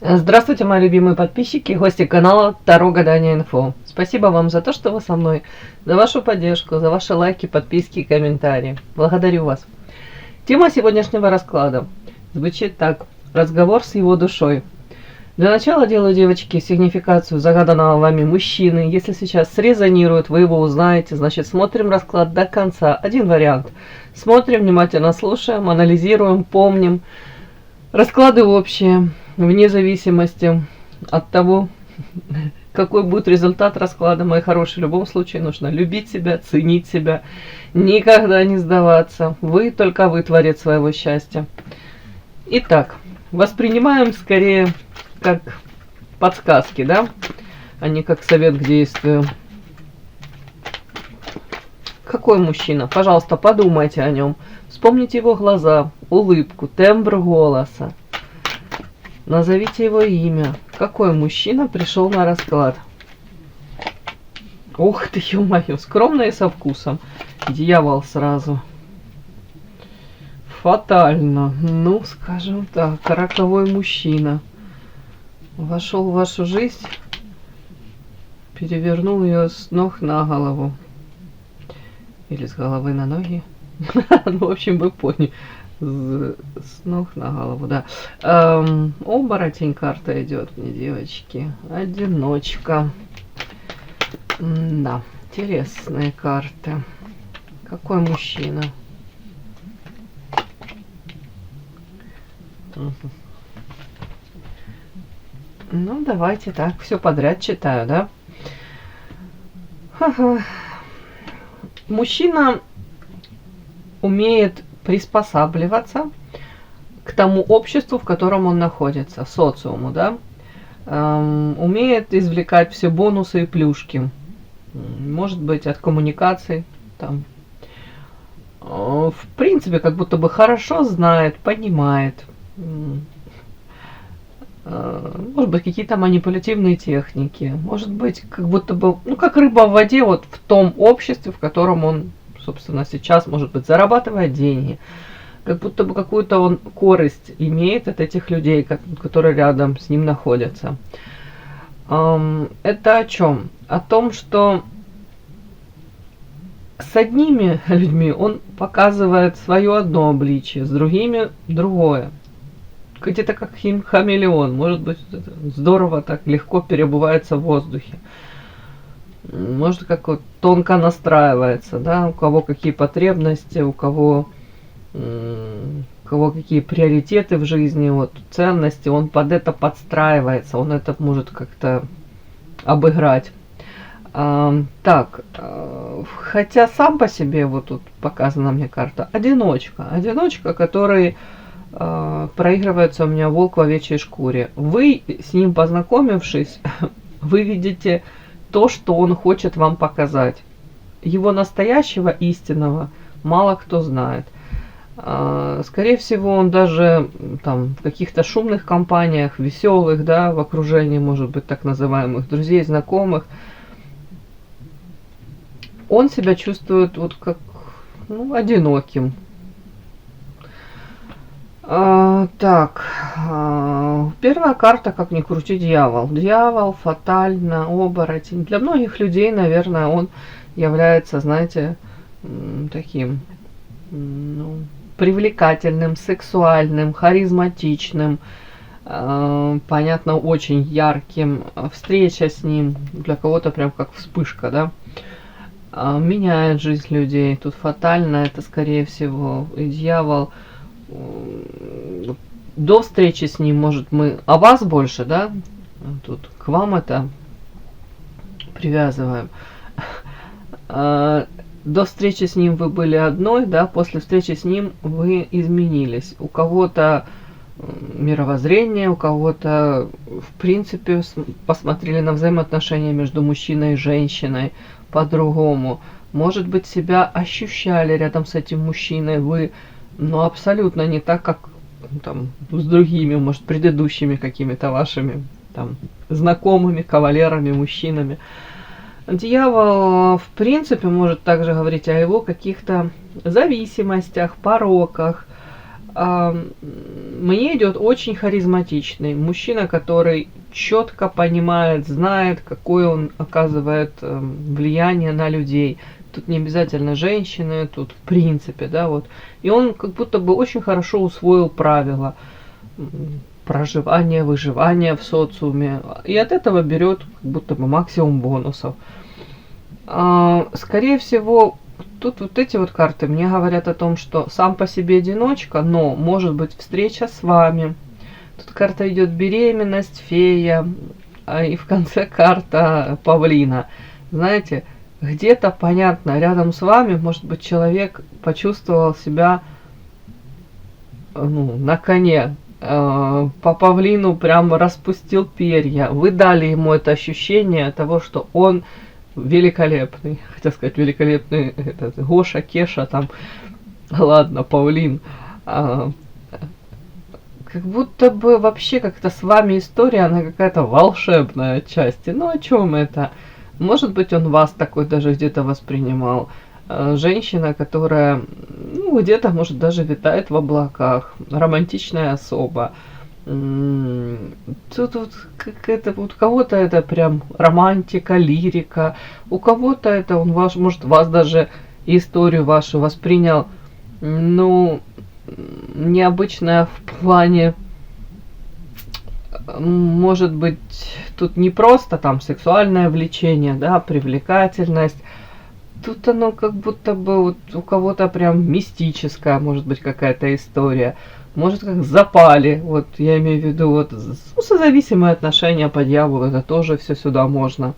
Здравствуйте, мои любимые подписчики и гости канала Таро Гадание Инфо. Спасибо вам за то, что вы со мной, за вашу поддержку, за ваши лайки, подписки и комментарии. Благодарю вас. Тема сегодняшнего расклада звучит так. Разговор с его душой. Для начала делаю, девочки, сигнификацию загаданного вами мужчины. Если сейчас срезонирует, вы его узнаете, значит смотрим расклад до конца. Один вариант. Смотрим, внимательно слушаем, анализируем, помним. Расклады общие. Вне зависимости от того, какой будет результат расклада, мои хорошие, в любом случае нужно любить себя, ценить себя, никогда не сдаваться. Вы, только вы творец своего счастья. Итак, воспринимаем скорее как подсказки, да, а не как совет к действию. Какой мужчина? Пожалуйста, подумайте о нем. Вспомните его глаза, улыбку, тембр голоса. Назовите его имя. Какой мужчина пришел на расклад? Ух ты, ё-моё, скромно и со вкусом. Дьявол сразу. Фатально. Ну, скажем так, роковой мужчина. Вошел в вашу жизнь, перевернул ее с ног на голову. Или с головы на ноги. Ну, в общем, вы поняли. С ног на голову, да. Оборотень карта идет мне, девочки. Одиночка. Да, интересные карты. Какой мужчина? Ну, давайте так, все подряд читаю, да? Ха-ха. Мужчина умеет приспосабливаться к тому обществу, в котором он находится, социуму, да, умеет извлекать все бонусы и плюшки, может быть, от коммуникаций, там, в принципе, как будто бы хорошо знает, понимает, может быть, какие-то манипулятивные техники, может быть, как будто бы, ну, как рыба в воде, вот в том обществе, в котором он, собственно, сейчас, может быть, зарабатывает деньги, как будто бы какую-то он корысть имеет от этих людей, которые рядом с ним находятся. Это о чем? О том, что с одними людьми он показывает свое одно обличие, с другими другое. Где-то как хамелеон, может быть, здорово так легко перебывается в воздухе. Может, как вот тонко настраивается, да, у кого какие потребности, у кого какие приоритеты в жизни, вот, ценности, он под это подстраивается, он это может как-то обыграть. Так, хотя сам по себе, вот тут показана мне карта, одиночка, который проигрывается у меня волк в овечьей шкуре. Вы с ним познакомившись, вы видите то, что он хочет вам показать. Его настоящего, истинного мало кто знает. Скорее всего, он даже там в каких-то шумных компаниях, веселых, да, в окружении, может быть, так называемых друзей, знакомых, он себя чувствует вот как, ну, одиноким. Так, первая карта, как ни крути, дьявол. Дьявол, фатально, оборотень. Для многих людей, наверное, он является, знаете, таким, ну, привлекательным, сексуальным, харизматичным, понятно, очень ярким. Встреча с ним для кого-то прям как вспышка, да, меняет жизнь людей. Тут фатально, это скорее всего и дьявол. До встречи с ним, может, мы о вас больше, да, тут к вам это привязываем. До встречи с ним вы были одной, да, после встречи с ним вы изменились. У кого-то мировоззрение, у кого-то, в принципе, посмотрели на взаимоотношения между мужчиной и женщиной по-другому. Может быть, себя ощущали рядом с этим мужчиной вы, но абсолютно не так, как там с другими, может, предыдущими какими-то вашими там знакомыми, кавалерами, мужчинами. Дьявол, в принципе, может также говорить о его каких-то зависимостях, пороках, Мне идет очень харизматичный мужчина, который четко понимает, знает, какое он оказывает влияние на людей. Тут не обязательно женщины, тут в принципе, да, вот. И он как будто бы очень хорошо усвоил правила проживания, выживания в социуме. И от этого берет как будто бы максимум бонусов. Скорее всего, тут вот эти вот карты мне говорят о том, что сам по себе одиночка, но может быть встреча с вами. Тут карта идет беременность, фея, и в конце карта павлина. Знаете, где-то, понятно, рядом с вами, может быть, человек почувствовал себя на коне, по павлину прям распустил перья. Вы дали ему это ощущение того, что он великолепный. Хотел сказать великолепный этот, Гоша, Кеша, там, ладно, павлин. Как будто бы вообще как-то с вами история, она какая-то волшебная отчасти. Ну о чем это? Может быть, он вас такой даже где-то воспринимал. Женщина, которая, где-то, может, даже витает в облаках. Романтичная особа. Тут вот какая-то, вот у кого-то это прям романтика, лирика. У кого-то это он ваш, может, вас даже историю вашу воспринял, необычная в плане, может быть, тут не просто там сексуальное влечение, да, привлекательность. Тут оно как будто бы вот у кого-то прям мистическая, может быть, какая-то история. Может, как запали, вот я имею в виду, вот созависимые отношения по дьяволу, это тоже все сюда можно.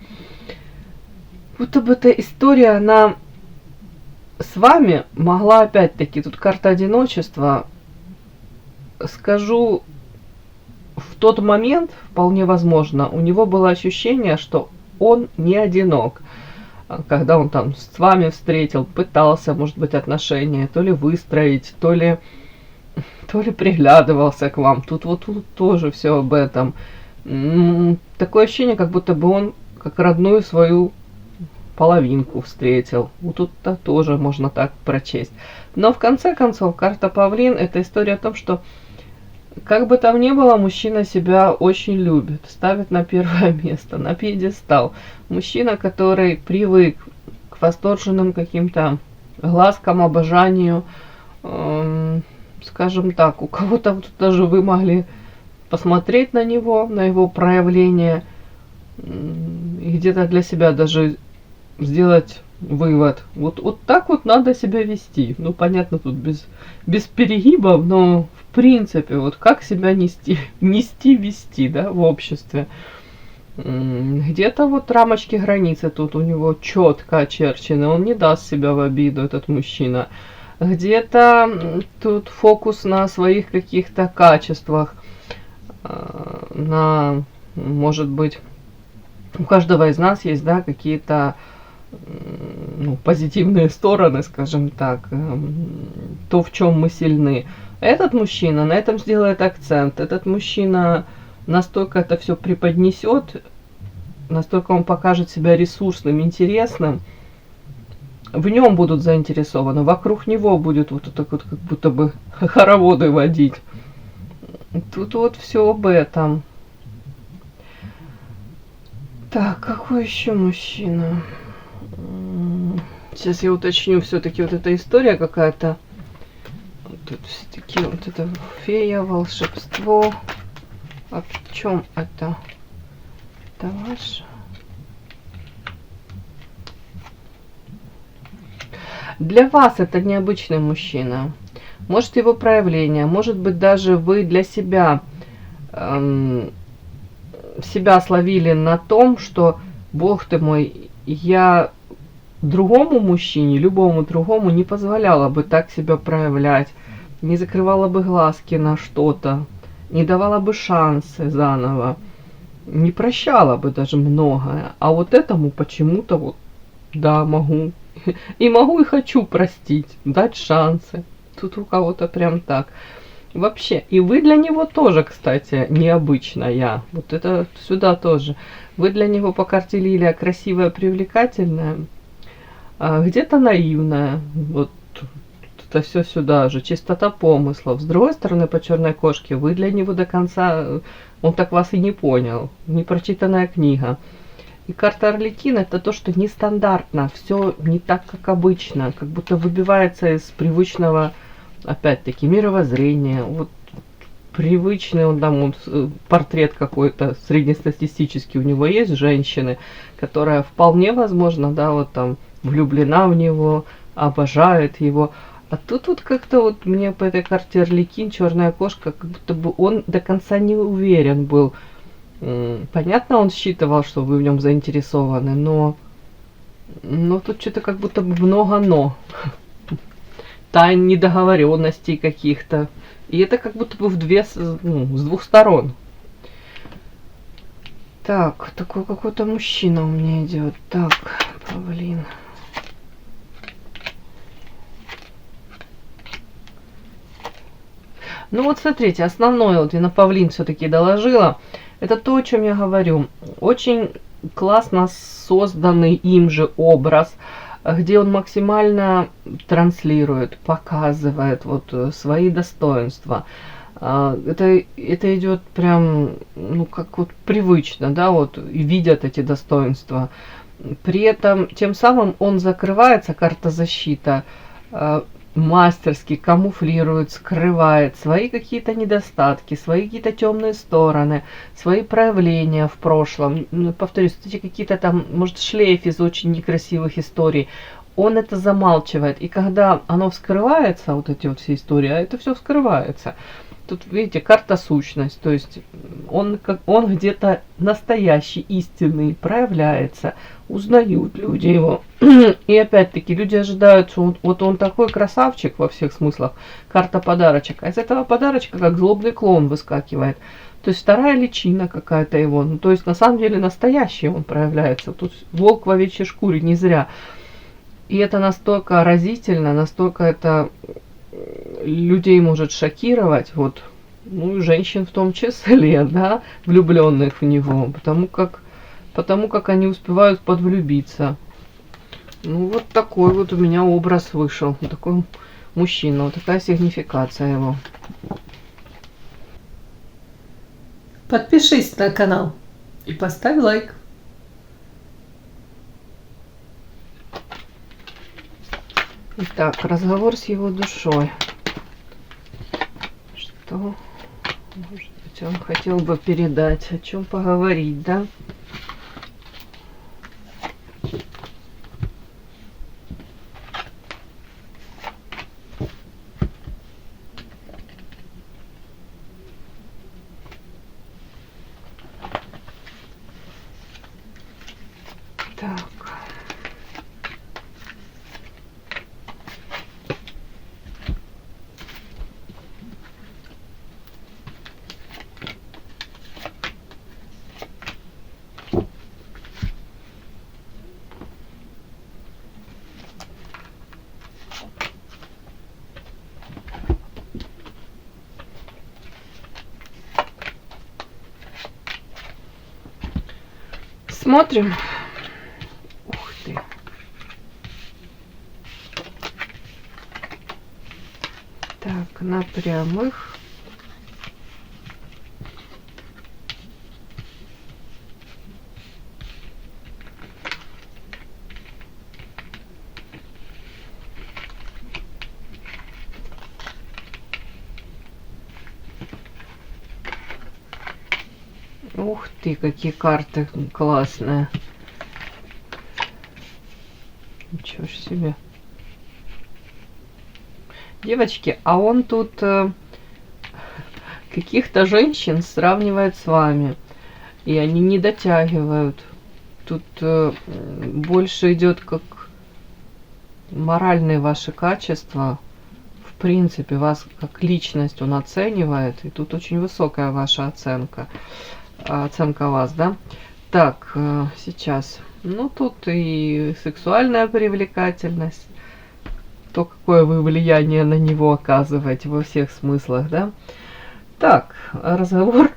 Будто бы эта история, она с вами могла опять-таки, тут карта одиночества, скажу, в тот момент, вполне возможно, у него было ощущение, что он не одинок. Когда он там с вами встретил, пытался, может быть, отношения то ли выстроить, то ли приглядывался к вам. Тут тоже все об этом. Такое ощущение, как будто бы он как родную свою половинку встретил. Вот тут-то тоже можно так прочесть. Но в конце концов, карта Павлин — это история о том, что как бы там ни было, мужчина себя очень любит, ставит на первое место, на пьедестал. Мужчина, который привык к восторженным каким-то глазкам, обожанию, скажем так, у кого-то вот даже вы могли посмотреть на него, на его проявление, и где-то для себя даже сделать вывод. Вот так вот надо себя вести. Понятно, тут без перегибов, но в принципе, вот как себя вести, да, в обществе. Где-то вот рамочки, границы тут у него четко очерчены. Он не даст себя в обиду, этот мужчина. Где-то тут фокус на своих каких-то качествах. Может быть, у каждого из нас есть, да, какие-то позитивные стороны, скажем так, то, в чем мы сильны. Этот мужчина на этом сделает акцент. Этот мужчина настолько это все преподнесет, настолько он покажет себя ресурсным, интересным. В нем будут заинтересованы, вокруг него будет вот так вот, как будто бы хороводы водить. Тут вот все об этом. Так, какой еще мужчина? Сейчас я уточню, все-таки вот эта история какая-то. Тут все-таки вот это фея, волшебство. А в чем это? Это ваше? Для вас это необычный мужчина. Может, его проявление, может быть, даже вы для себя себя словили на том, что, Бог ты мой, я другому мужчине, любому другому не позволяла бы так себя проявлять, не закрывала бы глазки на что-то, не давала бы шансы заново, не прощала бы даже многое. А вот этому почему-то вот, да, могу. И могу, и хочу простить, дать шансы. Тут у кого-то прям так. Вообще, и вы для него тоже, кстати, необычная. Вот это сюда тоже. Вы для него по карте Лилия красивая, привлекательная, а где-то наивная. Вот это все сюда же, чистота помыслов. С другой стороны, по черной кошке, вы для него до конца, он так вас и не понял, непрочитанная книга. И карта Арлекин это то, что нестандартно, все не так, как обычно, как будто выбивается из привычного, опять-таки, мировоззрения. Вот привычный он там, портрет какой-то среднестатистический у него есть женщины, которая вполне возможно, да, вот там влюблена в него, обожает его. А тут вот как-то вот мне по этой карте Арлекин, черная кошка, как будто бы он до конца не уверен был. Понятно, он считывал, что вы в нем заинтересованы, но тут что-то как будто бы много но. Тайн, недоговоренностей каких-то. И это как будто бы с двух сторон. Так, такой какой-то мужчина у меня идет. Так, павлин. Ну вот смотрите, основное вот я на павлин все-таки доложила. Это то, о чем я говорю. Очень классно созданный им же образ, где он максимально транслирует, показывает вот свои достоинства. Это идет прям, ну, как вот привычно, да, вот, и видят эти достоинства. При этом, тем самым он закрывается, карта защита, мастерски камуфлирует, скрывает свои какие-то недостатки, свои какие-то темные стороны, свои проявления в прошлом. Ну, повторюсь, эти какие-то там, может, шлейф из очень некрасивых историй. Он это замалчивает. И когда оно вскрывается, вот эти вот все истории, а это все вскрывается. Тут, видите, карта сущность. То есть он где-то настоящий, истинный, проявляется. Узнают люди его. И опять-таки люди ожидают, что вот он такой красавчик во всех смыслах. Карта подарочек. А из этого подарочка как злобный клоун выскакивает. То есть вторая личина какая-то его. Ну, то есть на самом деле настоящий он проявляется. Тут волк в овечьей шкуре не зря. И это настолько разительно, настолько это людей может шокировать, вот, ну и женщин в том числе, да, влюбленных в него, потому как они успевают подвлюбиться. Ну вот такой вот у меня образ вышел, вот такой мужчина, вот такая сигнификация его. Подпишись на канал и поставь лайк. Итак, разговор с его душой. Что, может быть, он хотел бы передать, о чем поговорить, да? Так. Смотрим. Ух ты. Так, на прямых. Ух ты, какие карты классные. Ничего ж себе. Девочки, а он тут каких-то женщин сравнивает с вами. И они не дотягивают. Тут больше идет как моральные ваши качества. В принципе, вас как личность он оценивает. И тут очень высокая ваша оценка. Оценка вас, да? Так, сейчас. Ну, тут и сексуальная привлекательность. То, какое вы влияние на него оказываете во всех смыслах, да? Так, разговор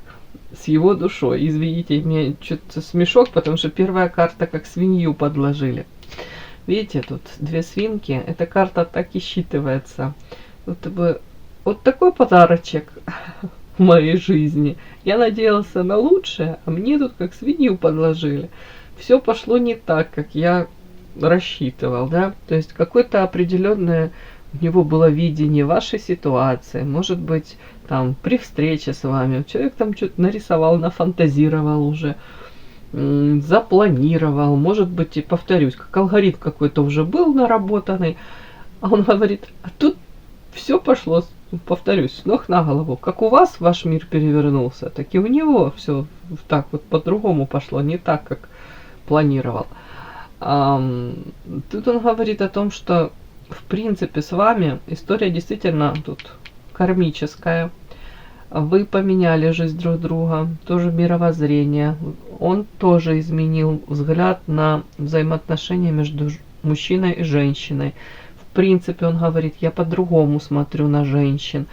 с его душой. Извините, мне что-то смешок, потому что первая карта как свинью подложили. Видите, тут две свинки. Эта карта так и считывается. Вот бы вот такой подарочек в моей жизни. Я надеялся на лучшее, а мне тут как свинью подложили. Все пошло не так, как я рассчитывал, да. То есть какое-то определенное у него было видение вашей ситуации. Может быть, там при встрече с вами человек там что-то нарисовал, нафантазировал уже, запланировал, может быть, и повторюсь, как алгоритм какой-то уже был наработанный, а он говорит, а тут все пошло, повторюсь, с ног на голову. Как у вас ваш мир перевернулся, так и у него все так вот по-другому пошло, не так, как планировал. Тут он говорит о том, что в принципе с вами история действительно тут кармическая. Вы поменяли жизнь друг друга, тоже мировоззрение. Он тоже изменил взгляд на взаимоотношения между мужчиной и женщиной. В принципе, он говорит, я по-другому смотрю на женщин,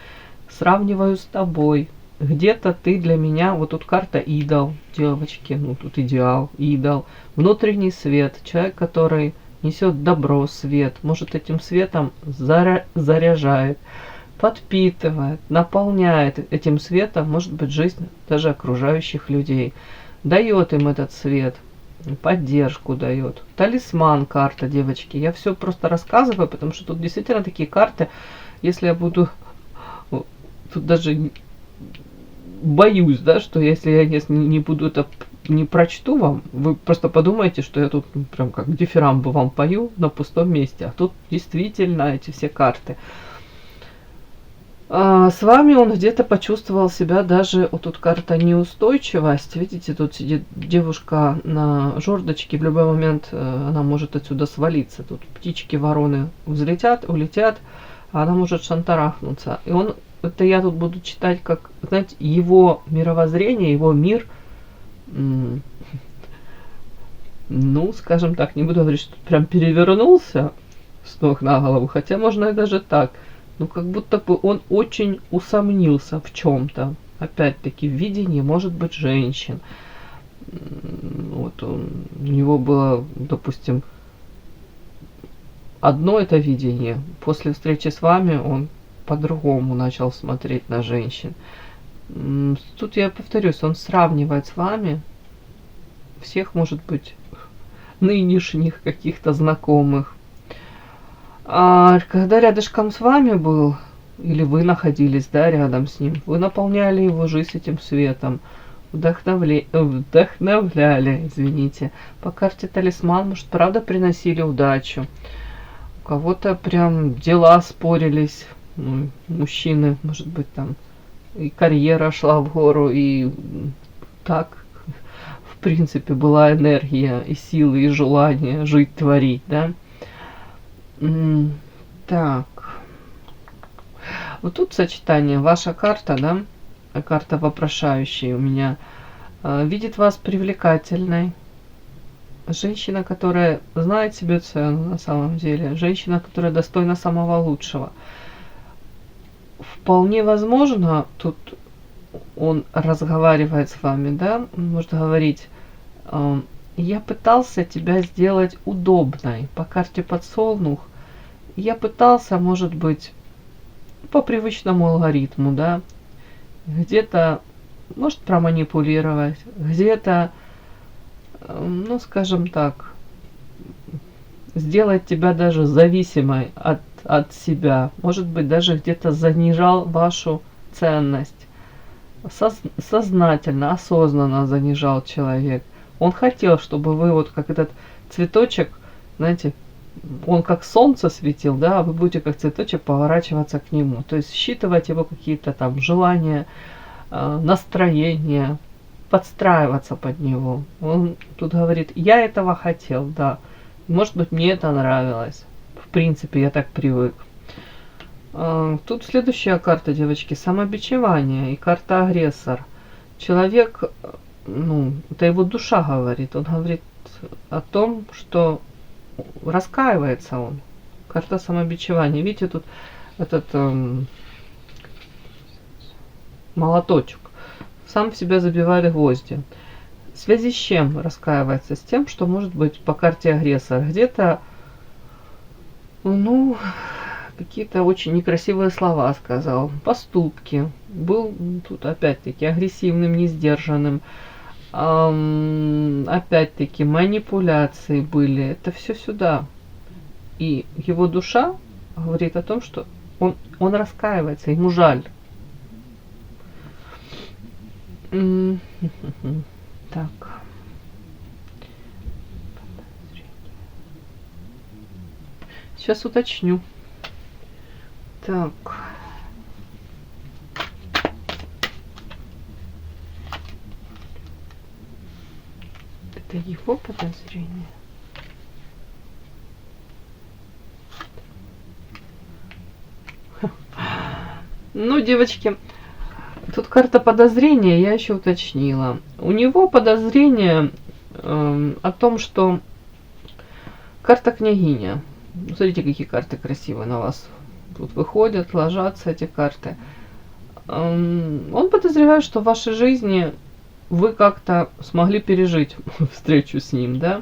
сравниваю с тобой. Где-то ты для меня, вот тут карта идол, девочки, ну тут идеал, идол, внутренний свет, человек, который несет добро, свет, может этим светом заряжает, подпитывает, наполняет этим светом, может быть, жизнь даже окружающих людей, дает им этот свет, поддержку дает. Талисман карта, девочки. Я все просто рассказываю, потому что тут действительно такие карты, если я буду, тут даже боюсь, да, что если я не буду это, не прочту вам, вы просто подумаете, что я тут прям как дифирамбы вам пою на пустом месте, а тут действительно эти все карты. С вами он где-то почувствовал себя даже, вот тут карта неустойчивость, видите, тут сидит девушка на жердочке, в любой момент она может отсюда свалиться, тут птички, вороны взлетят, улетят, а она может шантарахнуться. И он, это я тут буду читать как, знаете, его мировоззрение, его мир, ну, скажем так, не буду говорить, что прям перевернулся с ног на голову, хотя можно и даже так. Ну, как будто бы он очень усомнился в чем-то. Опять-таки, в видении, может быть, женщин. Вот у него было, допустим, одно это видение. После встречи с вами он по-другому начал смотреть на женщин. Тут я повторюсь, он сравнивает с вами всех, может быть, нынешних каких-то знакомых. А когда рядышком с вами был, или вы находились, да, рядом с ним, вы наполняли его жизнь этим светом, вдохновляли, извините. По карте талисман, может, правда приносили удачу. У кого-то прям дела спорились, мужчины, может быть, там и карьера шла в гору, и так, в принципе, была энергия, и силы, и желание жить, творить, да. Так. Вот тут сочетание. Ваша карта, да? Карта вопрошающей у меня. Видит вас привлекательной. Женщина, которая знает себе цену на самом деле. Женщина, которая достойна самого лучшего. Вполне возможно, тут он разговаривает с вами, да? Он может говорить... Я пытался тебя сделать удобной. По карте подсолнух. Я пытался, может быть, по привычному алгоритму, да, где-то, может, проманипулировать, где-то, ну, скажем так, сделать тебя даже зависимой от себя. Может быть, даже где-то занижал вашу ценность. Сознательно, осознанно занижал человек. Он хотел, чтобы вы вот как этот цветочек, знаете, он как солнце светил, да, а вы будете как цветочек поворачиваться к нему. То есть считывать его какие-то там желания, настроения, подстраиваться под него. Он тут говорит, я этого хотел, да. Может быть, мне это нравилось. В принципе, я так привык. Тут следующая карта, девочки, самобичевание и карта агрессор. Человек... Ну, это его душа говорит. Он говорит о том, что раскаивается он. Карта самобичевания. Видите, тут этот молоточек. Сам в себя забивает гвозди. В связи с чем раскаивается? С тем, что может быть по карте агрессор. Где-то Ну, какие-то очень некрасивые слова сказал, поступки. Был тут опять-таки агрессивным, несдержанным. Опять-таки манипуляции были. Это все сюда. И его душа говорит о том, что он раскаивается, ему жаль. Так. Сейчас уточню. Так. Это его подозрение. Ну, девочки, тут карта подозрения, я еще уточнила. У него подозрение о том, что карта княгиня. Смотрите, какие карты красивые на вас тут выходят, ложатся эти карты. Он подозревает, что в вашей жизни вы как-то смогли пережить встречу с ним, да?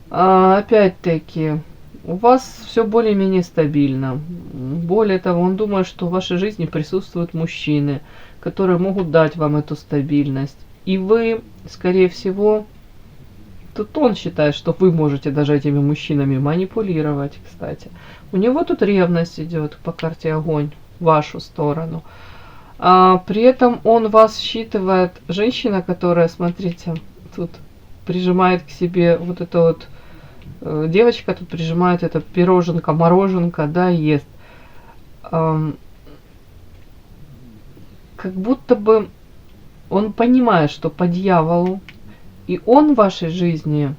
Опять-таки, у вас все более-менее стабильно. Более того, он думает, что в вашей жизни присутствуют мужчины, которые могут дать вам эту стабильность. И вы, скорее всего, тут он считает, что вы можете даже этими мужчинами манипулировать, кстати. У него тут ревность идет по карте огонь в вашу сторону. При этом он вас считывает, женщина, которая, смотрите, тут прижимает к себе вот это вот, девочка тут прижимает это пироженка, мороженка, да, ест. Как будто бы он понимает, что по дьяволу, и он в вашей жизни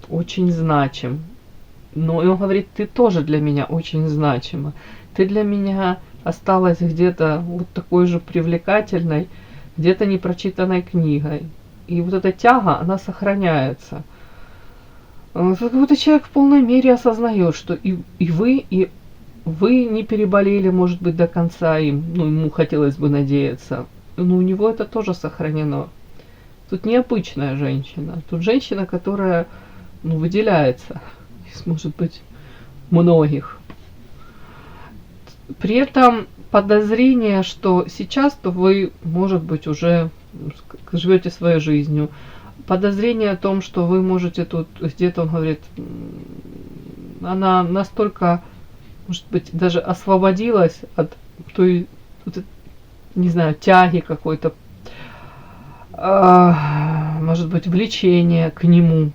очень значим. Но он говорит, ты тоже для меня очень значима. Ты для меня осталась где-то вот такой же привлекательной, где-то непрочитанной книгой. И вот эта тяга, она сохраняется. Как будто человек в полной мере осознает, что и вы не переболели, может быть, до конца им. Ну, ему хотелось бы надеяться. Но у него это тоже сохранено. Тут необычная женщина. Тут женщина, которая выделяется из, может быть, многих. При этом подозрение, что сейчас-то вы, может быть, уже живете своей жизнью. Подозрение о том, что вы можете тут, где-то он говорит, она настолько, может быть, даже освободилась от той, не знаю, тяги какой-то, может быть, влечения к нему.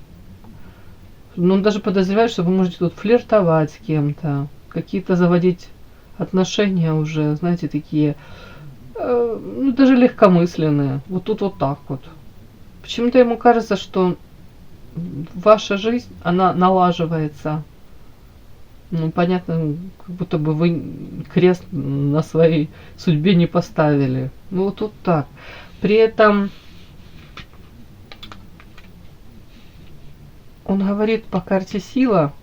Но он даже подозревает, что вы можете тут флиртовать с кем-то, какие-то заводить отношения уже, знаете, такие, ну, даже легкомысленные. Вот тут вот так вот. Почему-то ему кажется, что ваша жизнь, она налаживается. Ну, понятно, как будто бы вы крест на своей судьбе не поставили. Ну, вот тут так. При этом он говорит по карте сила,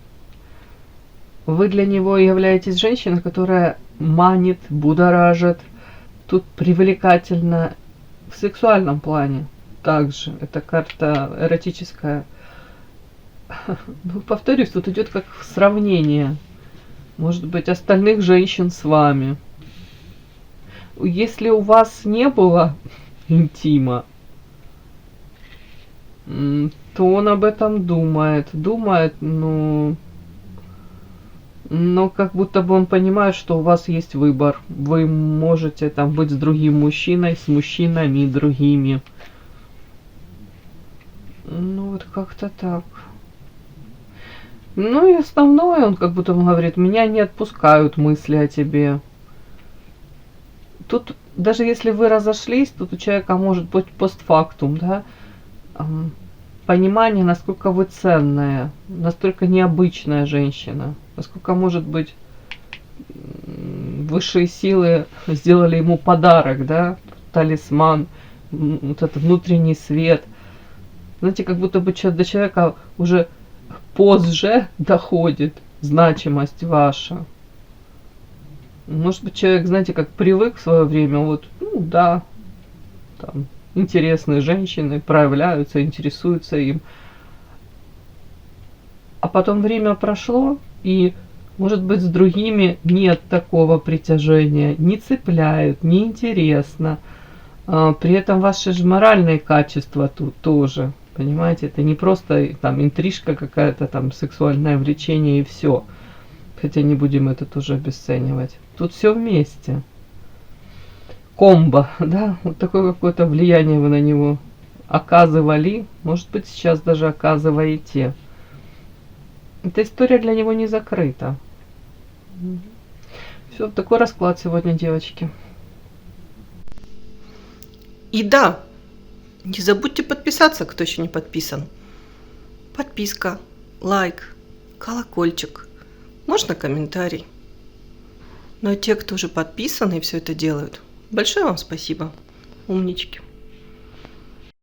вы для него являетесь женщиной, которая манит, будоражит, тут привлекательна в сексуальном плане. Также это карта эротическая. Ну, повторюсь, тут идет как сравнение, может быть, остальных женщин с вами. Если у вас не было интима, то он об этом думает, но как будто бы он понимает, что у вас есть выбор. Вы можете там быть с другим мужчиной, с мужчинами другими. Ну, вот как-то так. Ну, и основное, он как будто говорит, меня не отпускают мысли о тебе. Тут, даже если вы разошлись, тут у человека может быть постфактум, да, понимание, насколько вы ценная, настолько необычная женщина, насколько, может быть, высшие силы сделали ему подарок, да, талисман, вот этот внутренний свет. Знаете, как будто бы до человека уже позже доходит значимость ваша. Может быть, человек, знаете, как привык в свое время, вот, ну да, там, интересные женщины проявляются, интересуются им. А потом время прошло, и Может быть, с другими нет такого притяжения, не цепляют, неинтересно. При этом ваши же моральные качества тут тоже, понимаете, это не просто там интрижка какая-то, там сексуальное влечение и все. Хотя не будем это тоже обесценивать. Тут все вместе. Комбо, да, вот такое какое-то влияние вы на него оказывали, может быть, сейчас даже оказываете. Эта история для него не закрыта. Все, такой расклад сегодня, девочки. И да, не забудьте подписаться, кто еще не подписан. Подписка, лайк, колокольчик, можно комментарий. Но те, кто уже подписаны и все это делают, большое вам спасибо, умнички.